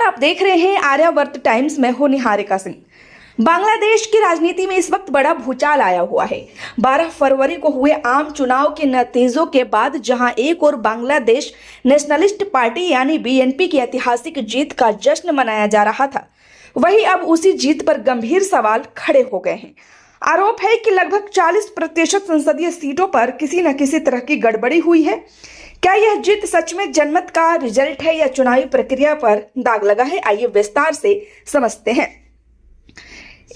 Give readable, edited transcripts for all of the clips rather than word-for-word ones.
नमस्कार, आप देख रहे हैं आर्यावर्त टाइम्स। मैं हूं निहारिका सिंह। बांग्लादेश की राजनीति में इस वक्त बड़ा भूचाल आया हुआ है। 12 फरवरी को हुए आम चुनाव के नतीजों के बाद जहां एक और बांग्लादेश नेशनलिस्ट पार्टी यानी बीएनपी की ऐतिहासिक जीत का जश्न मनाया जा रहा था, वहीं अब उसी जीत पर गंभीर सवाल खड़े हो गए हैं। आरोप है कि लगभग 40% संसदीय सीटों पर किसी न किसी तरह की गड़बड़ी हुई है। क्या यह जीत सच में जनमत का रिजल्ट है या चुनावी प्रक्रिया पर दाग लगा है? आइए विस्तार से समझते हैं।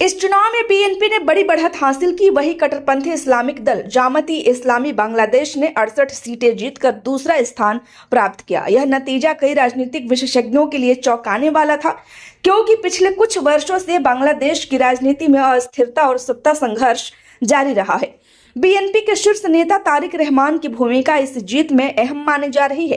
इस चुनाव में बीएनपी ने बड़ी बढ़त हासिल की। वही कट्टरपंथी इस्लामिक दल जामत इस्लामी बांग्लादेश ने 68 सीटें जीतकर दूसरा स्थान प्राप्त किया। यह नतीजा कई राजनीतिक विशेषज्ञों के लिए चौंकाने वाला था, क्योंकि पिछले कुछ वर्षों से बांग्लादेश की राजनीति में अस्थिरता और सत्ता संघर्ष जारी रहा है। बीएनपी के शीर्ष नेता तारिक रहमान की भूमिका इस जीत में अहम मानी जा रही है।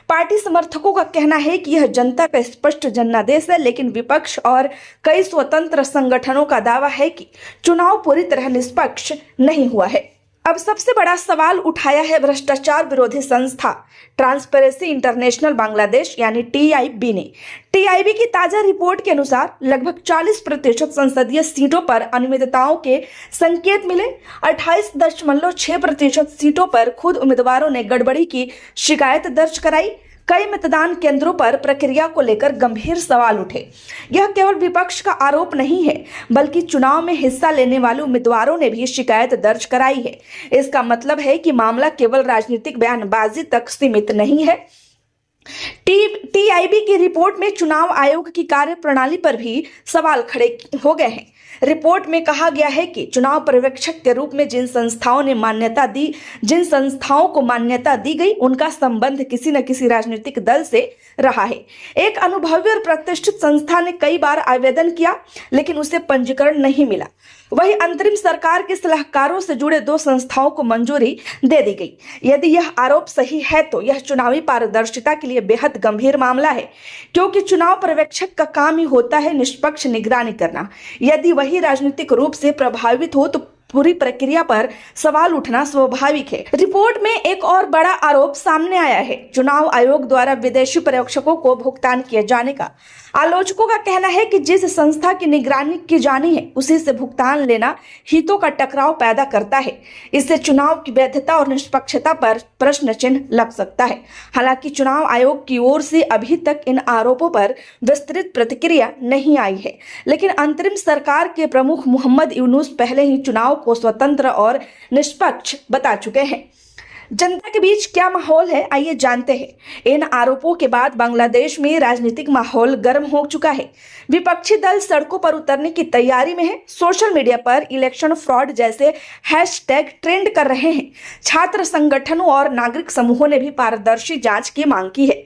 पार्टी समर्थकों का कहना है कि यह जनता का स्पष्ट जनादेश है, लेकिन विपक्ष और कई स्वतंत्र संगठनों का दावा है कि चुनाव पूरी तरह निष्पक्ष नहीं हुआ है। अब सबसे बड़ा सवाल उठाया है भ्रष्टाचार विरोधी संस्था ट्रांसपेरेंसी इंटरनेशनल बांग्लादेश यानी टीआईबी ने। टीआईबी की ताजा रिपोर्ट के अनुसार लगभग 40% संसदीय सीटों पर अनियमितताओं के संकेत मिले। 28.6% सीटों पर खुद उम्मीदवारों ने गड़बड़ी की शिकायत दर्ज कराई। कई मतदान केंद्रों पर प्रक्रिया को लेकर गंभीर सवाल उठे। यह केवल विपक्ष का आरोप नहीं है, बल्कि चुनाव में हिस्सा लेने वाले उम्मीदवारों ने भी शिकायत दर्ज कराई है। इसका मतलब है कि मामला केवल राजनीतिक बयानबाजी तक सीमित नहीं है। टीआईबी की रिपोर्ट में चुनाव आयोग की कार्यप्रणाली पर भी सवाल खड़े हो गए हैं। रिपोर्ट में कहा गया है कि चुनाव पर्यवेक्षक के रूप में जिन संस्थाओं को मान्यता दी गई, उनका संबंध किसी न किसी राजनीतिक दल से रहा है। एक अनुभवी और प्रतिष्ठित संस्था ने कई बार आवेदन किया, लेकिन उसे पंजीकरण नहीं मिला। वही अंतरिम सरकार के सलाहकारों से जुड़े 2 संस्थाओं को मंजूरी दे दी गई। यदि यह आरोप सही है तो यह चुनावी पारदर्शिता के लिए बेहद गंभीर मामला है, क्योंकि चुनाव पर्यवेक्षक का काम ही होता है निष्पक्ष निगरानी करना। यदि वही राजनीतिक रूप से प्रभावित हो तो पूरी प्रक्रिया पर सवाल उठना स्वाभाविक है। रिपोर्ट में एक और बड़ा आरोप सामने आया है, चुनाव आयोग द्वारा विदेशी पर्यवेक्षकों को भुगतान किए जाने का। आलोचकों का कहना है कि जिस संस्था की निगरानी की जानी है, उसी से भुगतान लेना हितों का टकराव पैदा करता है। इससे चुनाव की वैधता और निष्पक्षता पर प्रश्न चिन्ह लग सकता है। हालांकि चुनाव आयोग की ओर से अभी तक इन आरोपों पर विस्तृत प्रतिक्रिया नहीं आई है, लेकिन अंतरिम सरकार के प्रमुख मोहम्मद यूनुस पहले ही चुनाव को स्वतंत्र और निष्पक्ष बता चुके हैं। जनता के बीच क्या माहौल है, आइए जानते हैं। इन आरोपों के बाद बांग्लादेश में राजनीतिक माहौल गर्म हो चुका है। विपक्षी दल सड़कों पर उतरने की तैयारी में है। सोशल मीडिया पर इलेक्शन फ्रॉड जैसे हैशटैग ट्रेंड कर रहे हैं। छात्र संगठनों और नागरिक समूहों ने भी पारदर्शी जांच की मांग की है।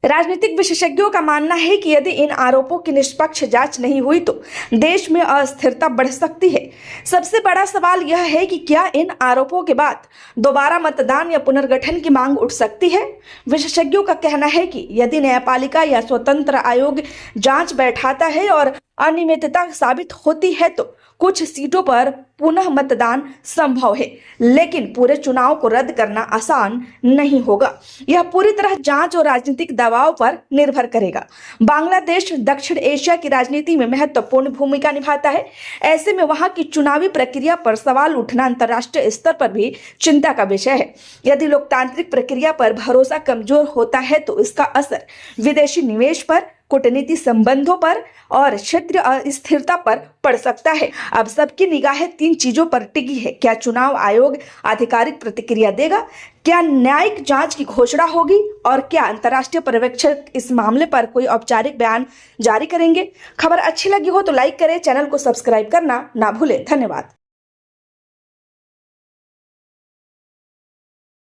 राजनीतिक विशेषज्ञों का मानना है कि यदि इन आरोपों की निष्पक्ष जांच नहीं हुई तो देश में अस्थिरता बढ़ सकती है। सबसे बड़ा सवाल यह है कि क्या इन आरोपों के बाद दोबारा मतदान या पुनर्गठन की मांग उठ सकती है। विशेषज्ञों का कहना है कि यदि न्यायपालिका या स्वतंत्र आयोग जांच बैठाता है और अनियमितता साबित होती है तो कुछ सीटों पर पुनः मतदान संभव है, लेकिन पूरे चुनाव को रद्द करना आसान नहीं होगा। यह पूरी तरह जांच और राजनीतिक दबाव पर निर्भर करेगा। बांग्लादेश दक्षिण एशिया की राजनीति में महत्वपूर्ण भूमिका निभाता है। ऐसे में वहां की चुनावी प्रक्रिया पर सवाल उठना अंतर्राष्ट्रीय स्तर पर भी चिंता का विषय है। यदि लोकतांत्रिक प्रक्रिया पर भरोसा कमजोर होता है तो इसका असर विदेशी निवेश पर, कूटनीति संबंधों पर और क्षेत्रीय अस्थिरता पर पड़ सकता है। अब सबकी निगाहें 3 चीजों पर टिकी है। क्या चुनाव आयोग आधिकारिक प्रतिक्रिया देगा, क्या न्यायिक जांच की घोषणा होगी, और क्या अंतर्राष्ट्रीय पर्यवेक्षक इस मामले पर कोई औपचारिक बयान जारी करेंगे। खबर अच्छी लगी हो तो लाइक करें, चैनल को सब्सक्राइब करना ना भूलें। धन्यवाद।